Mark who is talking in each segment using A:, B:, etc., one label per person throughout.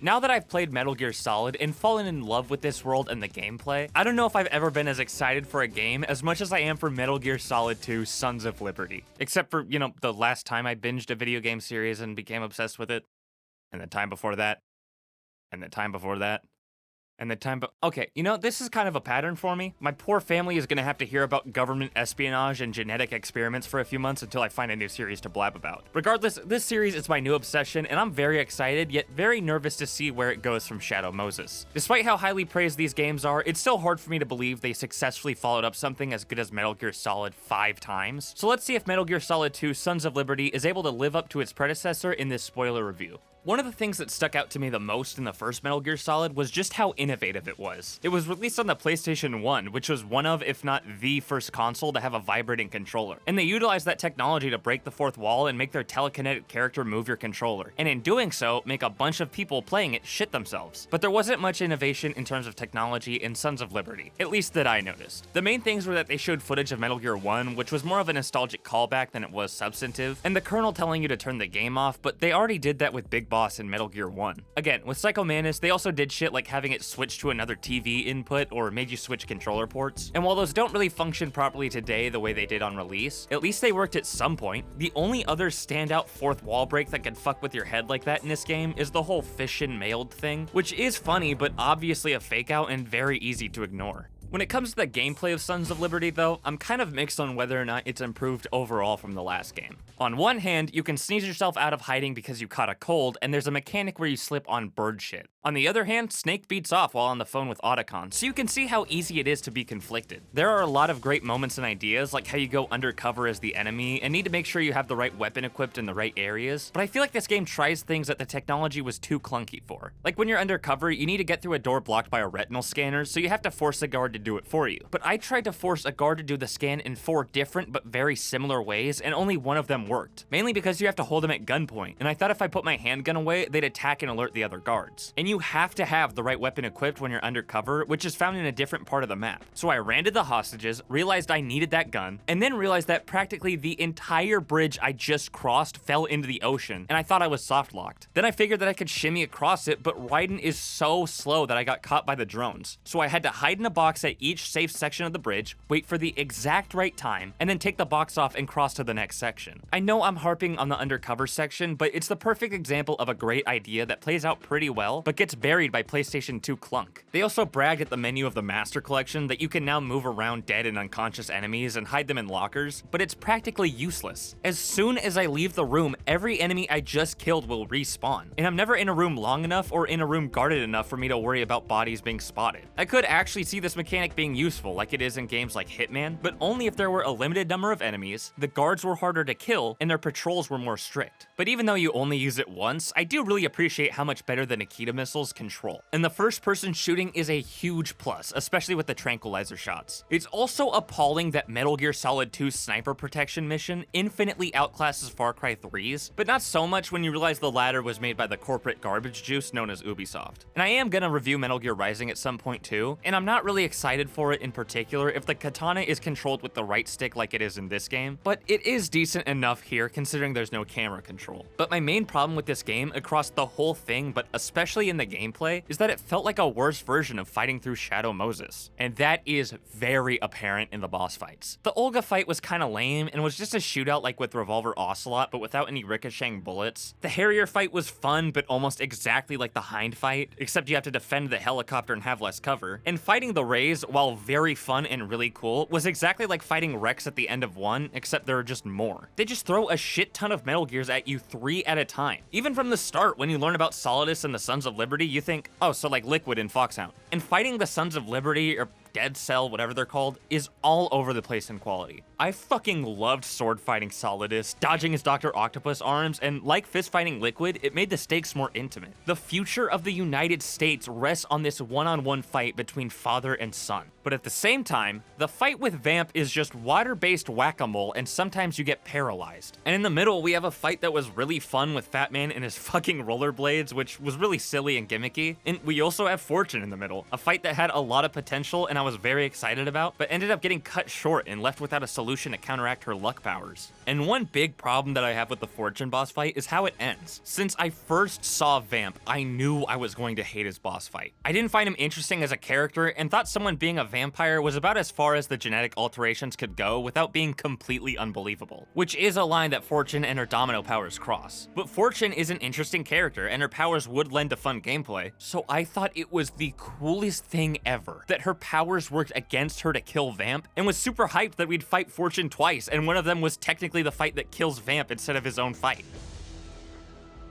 A: Now that I've played Metal Gear Solid and fallen in love with this world and the gameplay, I don't know if I've ever been as excited for a game as much as I am for Metal Gear Solid 2 Sons of Liberty. Except for, the last time I binged a video game series and became obsessed with it. And the time before that. And the time before that. And the time, okay, this is kind of a pattern for me. My poor family is gonna have to hear about government espionage and genetic experiments for a few months until I find a new series to blab about. Regardless, this series is my new obsession, and I'm very excited, yet very nervous to see where it goes from Shadow Moses. Despite how highly praised these games are, it's still hard for me to believe they successfully followed up something as good as Metal Gear Solid 5 times. So let's see if Metal Gear Solid 2 Sons of Liberty is able to live up to its predecessor in this spoiler review. One of the things that stuck out to me the most in the first Metal Gear Solid was just how innovative it was. It was released on the PlayStation 1, which was one of, if not the first console to have a vibrating controller. And they utilized that technology to break the fourth wall and make their telekinetic character move your controller. And in doing so, make a bunch of people playing it shit themselves. But there wasn't much innovation in terms of technology in Sons of Liberty, at least that I noticed. The main things were that they showed footage of Metal Gear 1, which was more of a nostalgic callback than it was substantive, and the Colonel telling you to turn the game off, but they already did that with Big Boss in Metal Gear 1. Again, with Psycho Mantis, they also did shit like having it switch to another TV input or made you switch controller ports. And while those don't really function properly today the way they did on release, at least they worked at some point. The only other standout fourth wall break that could fuck with your head like that in this game is the whole fission mailed thing, which is funny but obviously a fake out and very easy to ignore. When it comes to the gameplay of Sons of Liberty though, I'm kind of mixed on whether or not it's improved overall from the last game. On one hand, you can sneeze yourself out of hiding because you caught a cold, and there's a mechanic where you slip on bird shit. On the other hand, Snake beats off while on the phone with Otacon, so you can see how easy it is to be conflicted. There are a lot of great moments and ideas, like how you go undercover as the enemy and need to make sure you have the right weapon equipped in the right areas, but I feel like this game tries things that the technology was too clunky for. Like when you're undercover, you need to get through a door blocked by a retinal scanner, so you have to force a guard to do it for you. But I tried to force a guard to do the scan in 4 different but very similar ways, and only one of them worked. Mainly because you have to hold them at gunpoint, and I thought if I put my handgun away, they'd attack and alert the other guards. And you have to have the right weapon equipped when you're undercover, which is found in a different part of the map. So I ran to the hostages, realized I needed that gun, and then realized that practically the entire bridge I just crossed fell into the ocean, and I thought I was soft locked. Then I figured that I could shimmy across it, but Raiden is so slow that I got caught by the drones. So I had to hide in a box at each safe section of the bridge, wait for the exact right time, and then take the box off and cross to the next section. I know I'm harping on the undercover section, but it's the perfect example of a great idea that plays out pretty well, but gets buried by PlayStation 2 clunk. They also bragged at the menu of the Master Collection that you can now move around dead and unconscious enemies and hide them in lockers, but it's practically useless. As soon as I leave the room, every enemy I just killed will respawn, and I'm never in a room long enough or in a room guarded enough for me to worry about bodies being spotted. I could actually see this mechanic being useful like it is in games like Hitman, but only if there were a limited number of enemies, the guards were harder to kill, and their patrols were more strict. But even though you only use it once, I do really appreciate how much better the Nikita missiles control. And the first person shooting is a huge plus, especially with the tranquilizer shots. It's also appalling that Metal Gear Solid 2's sniper protection mission infinitely outclasses Far Cry 3's, but not so much when you realize the latter was made by the corporate garbage juice known as Ubisoft. And I am gonna review Metal Gear Rising at some point too, and I'm not really excited for it in particular if the katana is controlled with the right stick like it is in this game, but it is decent enough here considering there's no camera control. But my main problem with this game across the whole thing, but especially in the gameplay, is that it felt like a worse version of fighting through Shadow Moses. And that is very apparent in the boss fights. The Olga fight was kinda lame and was just a shootout like with Revolver Ocelot, but without any ricocheting bullets. The Harrier fight was fun, but almost exactly like the Hind fight, except you have to defend the helicopter and have less cover. And fighting the Rays, while very fun and really cool, was exactly like fighting Rex at the end of 1, except there are just more. They just throw a shit ton of Metal Gears at you 3 at a time. Even from the start, when you learn about Solidus and the Sons of Liberty, you think, oh, so like Liquid and Foxhound. And fighting the Sons of Liberty, or Dead Cell, whatever they're called, is all over the place in quality. I fucking loved sword fighting Solidus, dodging his Dr. Octopus arms, and like fist fighting Liquid, it made the stakes more intimate. The future of the United States rests on this one-on-one fight between father and son. But But at the same time, the fight with Vamp is just water-based whack-a-mole, and sometimes you get paralyzed. And in the middle, we have a fight that was really fun with Fat Man and his fucking rollerblades, which was really silly and gimmicky. And we also have Fortune in the middle, a fight that had a lot of potential and I was very excited about, but ended up getting cut short and left without a solution to counteract her luck powers. And one big problem that I have with the Fortune boss fight is how it ends. Since I first saw Vamp, I knew I was going to hate his boss fight. I didn't find him interesting as a character and thought someone being a vampire was about as far as the genetic alterations could go without being completely unbelievable, which is a line that Fortune and her domino powers cross. But Fortune is an interesting character and her powers would lend to fun gameplay, so I thought it was the coolest thing ever that her powers worked against her to kill Vamp, and was super hyped that we'd fight Fortune twice, and one of them was technically the fight that kills Vamp instead of his own fight.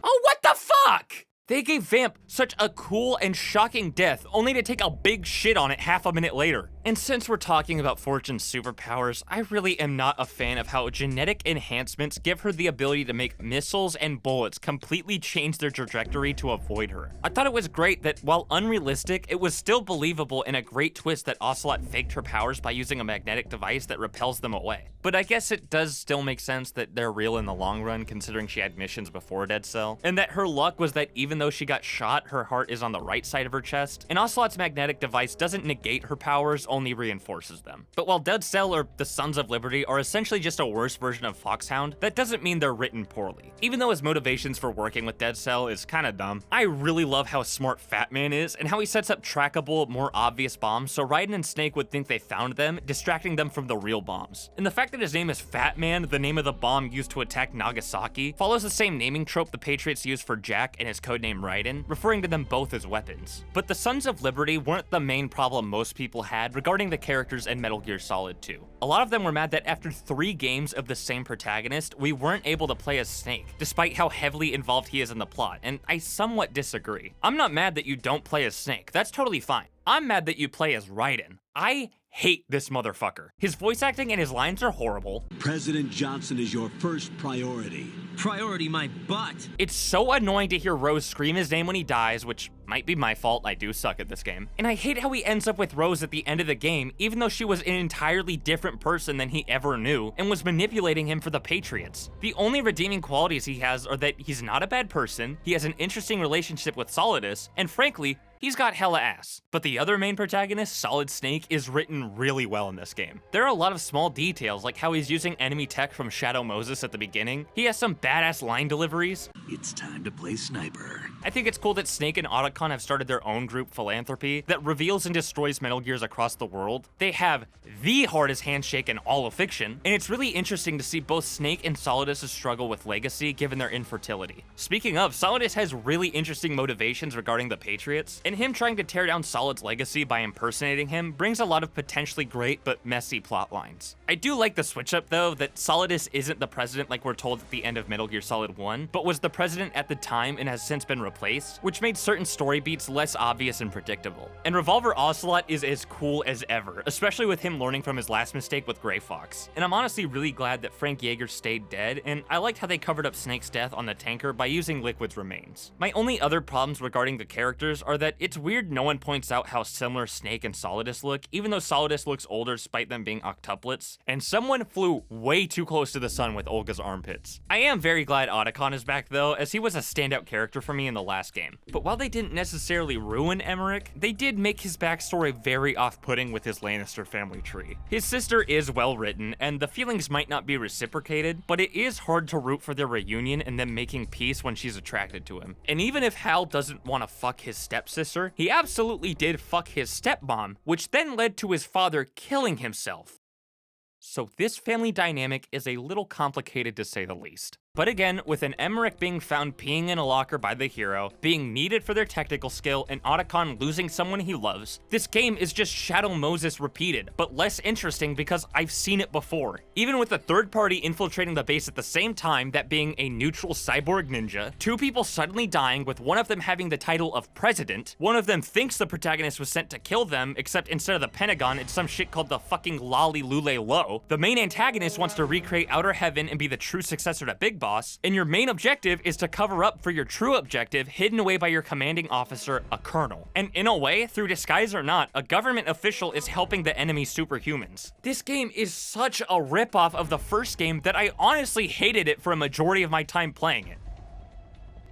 A: Oh, what the fuck? They gave Vamp such a cool and shocking death, only to take a big shit on it half a minute later. And since we're talking about Fortune's superpowers, I really am not a fan of how genetic enhancements give her the ability to make missiles and bullets completely change their trajectory to avoid her. I thought it was great that while unrealistic, it was still believable and a great twist that Ocelot faked her powers by using a magnetic device that repels them away. But I guess it does still make sense that they're real in the long run, considering she had missions before Dead Cell, and that her luck was that even though she got shot, her heart is on the right side of her chest, and Ocelot's magnetic device doesn't negate her powers, only reinforces them. But while Dead Cell or the Sons of Liberty are essentially just a worse version of Foxhound, that doesn't mean they're written poorly. Even though his motivations for working with Dead Cell is kinda dumb, I really love how smart Fat Man is, and how he sets up trackable, more obvious bombs so Raiden and Snake would think they found them, distracting them from the real bombs. And the fact that his name is Fat Man, the name of the bomb used to attack Nagasaki, follows the same naming trope the Patriots used for Jack and his codename Raiden, referring to them both as weapons. But the Sons of Liberty weren't the main problem most people had regarding the characters in Metal Gear Solid 2. A lot of them were mad that after 3 games of the same protagonist, we weren't able to play as Snake, despite how heavily involved he is in the plot, and I somewhat disagree. I'm not mad that you don't play as Snake, that's totally fine. I'm mad that you play as Raiden. I hate this motherfucker. His voice acting and his lines are horrible.
B: President Johnson is your first priority.
C: Priority my butt.
A: It's so annoying to hear Rose scream his name when he dies, which might be my fault, I do suck at this game. And I hate how he ends up with Rose at the end of the game, even though she was an entirely different person than he ever knew, and was manipulating him for the Patriots. The only redeeming qualities he has are that he's not a bad person, he has an interesting relationship with Solidus, and frankly, he's got hella ass. But the other main protagonist, Solid Snake, is written really well in this game. There are a lot of small details, like how he's using enemy tech from Shadow Moses at the beginning. He has some badass line deliveries.
B: It's time to play sniper.
A: I think it's cool that Snake and Otacon have started their own group, Philanthropy, that reveals and destroys Metal Gears across the world. They have the hardest handshake in all of fiction, and it's really interesting to see both Snake and Solidus' struggle with legacy given their infertility. Speaking of, Solidus has really interesting motivations regarding the Patriots, and him trying to tear down Solid's legacy by impersonating him brings a lot of potentially great but messy plot lines. I do like the switch up though, that Solidus isn't the president like we're told at the end of Metal Gear Solid 1, but was the president at the time and has since been replaced, which made certain story beats less obvious and predictable. And Revolver Ocelot is as cool as ever, especially with him learning from his last mistake with Gray Fox. And I'm honestly really glad that Frank Yeager stayed dead, and I liked how they covered up Snake's death on the tanker by using Liquid's remains. My only other problems regarding the characters are that it's weird no one points out how similar Snake and Solidus look, even though Solidus looks older despite them being octuplets, and someone flew way too close to the sun with Olga's armpits. I am very glad Otacon is back though, as he was a standout character for me in the last game. But while they didn't necessarily ruin Emmerich, they did make his backstory very off-putting with his Lannister family tree. His sister is well written, and the feelings might not be reciprocated, but it is hard to root for their reunion and them making peace when she's attracted to him. And even if Hal doesn't want to fuck his stepsister, he absolutely did fuck his stepmom, which then led to his father killing himself. So this family dynamic is a little complicated to say the least. But again, with an Emmerich being found peeing in a locker by the hero, being needed for their technical skill, and Otacon losing someone he loves, this game is just Shadow Moses repeated, but less interesting because I've seen it before. Even with a third party infiltrating the base at the same time, that being a neutral cyborg ninja, 2 people suddenly dying with one of them having the title of president, one of them thinks the protagonist was sent to kill them, except instead of the Pentagon, it's some shit called the fucking Lolly Lule Lo. The main antagonist wants to recreate Outer Heaven and be the true successor to Big Boss, boss, and your main objective is to cover up for your true objective hidden away by your commanding officer, a colonel. And in a way, through disguise or not, a government official is helping the enemy superhumans. This game is such a ripoff of the first game that I honestly hated it for a majority of my time playing it.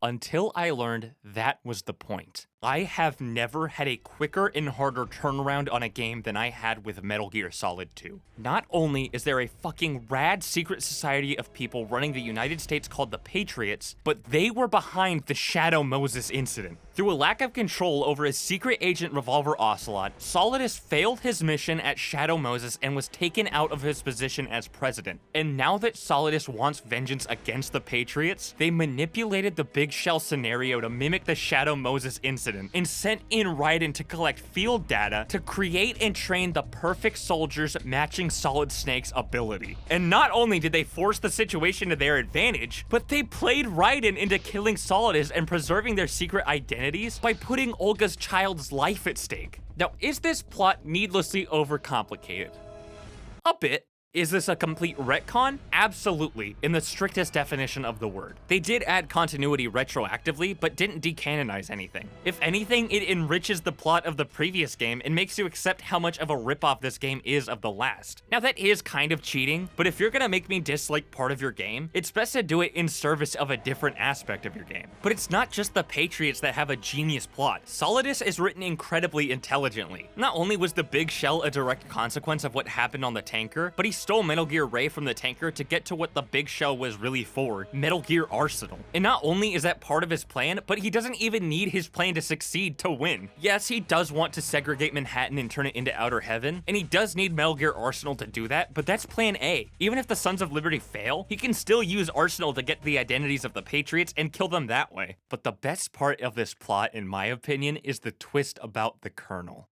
A: Until I learned that was the point. I have never had a quicker and harder turnaround on a game than I had with Metal Gear Solid 2. Not only is there a fucking rad secret society of people running the United States called the Patriots, but they were behind the Shadow Moses incident. Through a lack of control over his secret agent Revolver Ocelot, Solidus failed his mission at Shadow Moses and was taken out of his position as president. And now that Solidus wants vengeance against the Patriots, they manipulated the Big Shell scenario to mimic the Shadow Moses incident and sent in Raiden to collect field data to create and train the perfect soldiers matching Solid Snake's ability. And not only did they force the situation to their advantage, but they played Raiden into killing Solidus and preserving their secret identities by putting Olga's child's life at stake. Now, is this plot needlessly overcomplicated? A bit. Is this a complete retcon? Absolutely, in the strictest definition of the word. They did add continuity retroactively, but didn't decanonize anything. If anything, it enriches the plot of the previous game and makes you accept how much of a ripoff this game is of the last. Now that is kind of cheating, but if you're gonna make me dislike part of your game, it's best to do it in service of a different aspect of your game. But it's not just the Patriots that have a genius plot. Solidus is written incredibly intelligently. Not only was the Big Shell a direct consequence of what happened on the tanker, but he stole Metal Gear Ray from the tanker to get to what the Big Shell was really for, Metal Gear Arsenal. And not only is that part of his plan, but he doesn't even need his plan to succeed to win. Yes, he does want to segregate Manhattan and turn it into Outer Heaven, and he does need Metal Gear Arsenal to do that, but that's plan A. Even if the Sons of Liberty fail, he can still use Arsenal to get the identities of the Patriots and kill them that way. But the best part of this plot, in my opinion, is the twist about the Colonel.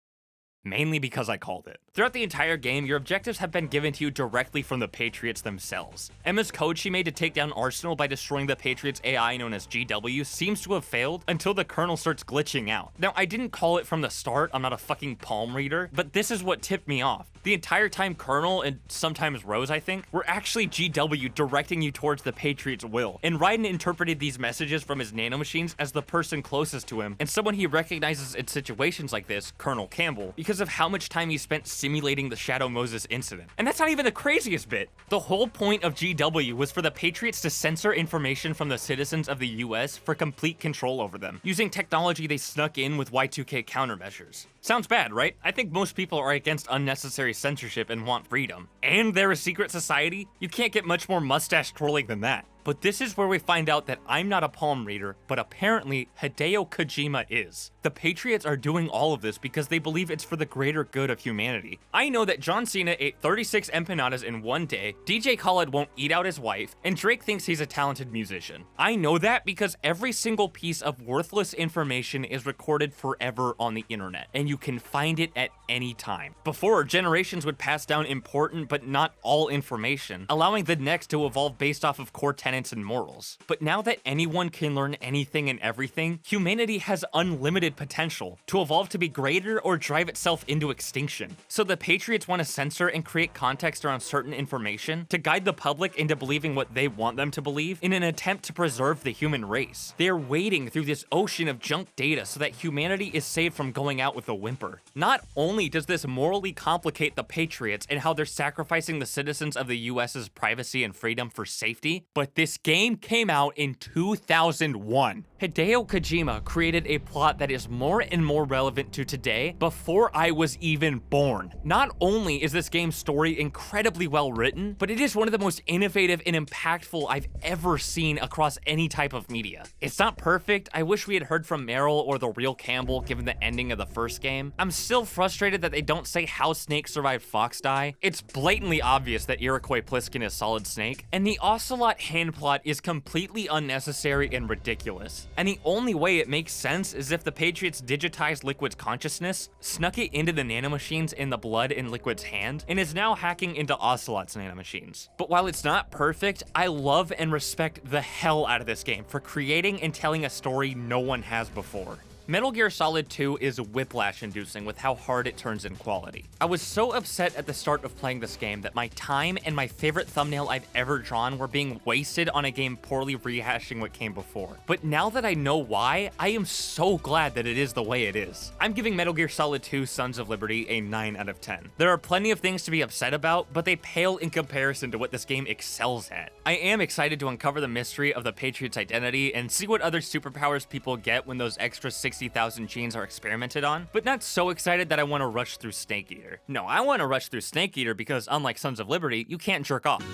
A: Mainly because I called it. Throughout the entire game, your objectives have been given to you directly from the Patriots themselves. Emma's code she made to take down Arsenal by destroying the Patriots AI known as GW seems to have failed until the Colonel starts glitching out. Now, I didn't call it from the start, I'm not a fucking palm reader, but this is what tipped me off. The entire time Colonel, and sometimes Rose I think, were actually GW directing you towards the Patriots' will. And Raiden interpreted these messages from his nanomachines as the person closest to him, and someone he recognizes in situations like this, Colonel Campbell, because of how much time he spent simulating the Shadow Moses incident. And that's not even the craziest bit. The whole point of GW was for the Patriots to censor information from the citizens of the US for complete control over them, using technology they snuck in with Y2K countermeasures. Sounds bad, right? I think most people are against unnecessary censorship and want freedom. And they're a secret society? You can't get much more mustache twirling than that. But this is where we find out that I'm not a palm reader, but apparently Hideo Kojima is. The Patriots are doing all of this because they believe it's for the greater good of humanity. I know that John Cena ate 36 empanadas in one day, DJ Khaled won't eat out his wife, and Drake thinks he's a talented musician. I know that because every single piece of worthless information is recorded forever on the internet, and you can find it at any time. Before, generations would pass down important but not all information, allowing the next to evolve based off of core tenets and morals. But now that anyone can learn anything and everything, humanity has unlimited potential to evolve to be greater or drive itself into extinction. So the Patriots want to censor and create context around certain information to guide the public into believing what they want them to believe in an attempt to preserve the human race. They are wading through this ocean of junk data so that humanity is saved from going out with a whimper. Not only does this morally complicate the Patriots and how they're sacrificing the citizens of the US's privacy and freedom for safety, but this game came out in 2001. Hideo Kojima created a plot that is more and more relevant to today before I was even born. Not only is this game's story incredibly well written, but it is one of the most innovative and impactful I've ever seen across any type of media. It's not perfect. I wish we had heard from Meryl or the real Campbell given the ending of the first game. I'm still frustrated that they don't say how Snake survived Fox die. It's blatantly obvious that Iroquois Pliskin is Solid Snake, and the Ocelot hand plot is completely unnecessary and ridiculous. And the only way it makes sense is if the Patriots digitized Liquid's consciousness, snuck it into the nanomachines in the blood in Liquid's hand, and is now hacking into Ocelot's nanomachines. But while it's not perfect, I love and respect the hell out of this game for creating and telling a story no one has before. Metal Gear Solid 2 is whiplash-inducing with how hard it turns in quality. I was so upset at the start of playing this game that my time and my favorite thumbnail I've ever drawn were being wasted on a game poorly rehashing what came before. But now that I know why, I am so glad that it is the way it is. I'm giving Metal Gear Solid 2 Sons of Liberty a 9 out of 10. There are plenty of things to be upset about, but they pale in comparison to what this game excels at. I am excited to uncover the mystery of the Patriot's identity and see what other superpowers people get when those extra 60,000 genes are experimented on, but not so excited that I want to rush through Snake Eater. No, I want to rush through Snake Eater because unlike Sons of Liberty, you can't jerk off.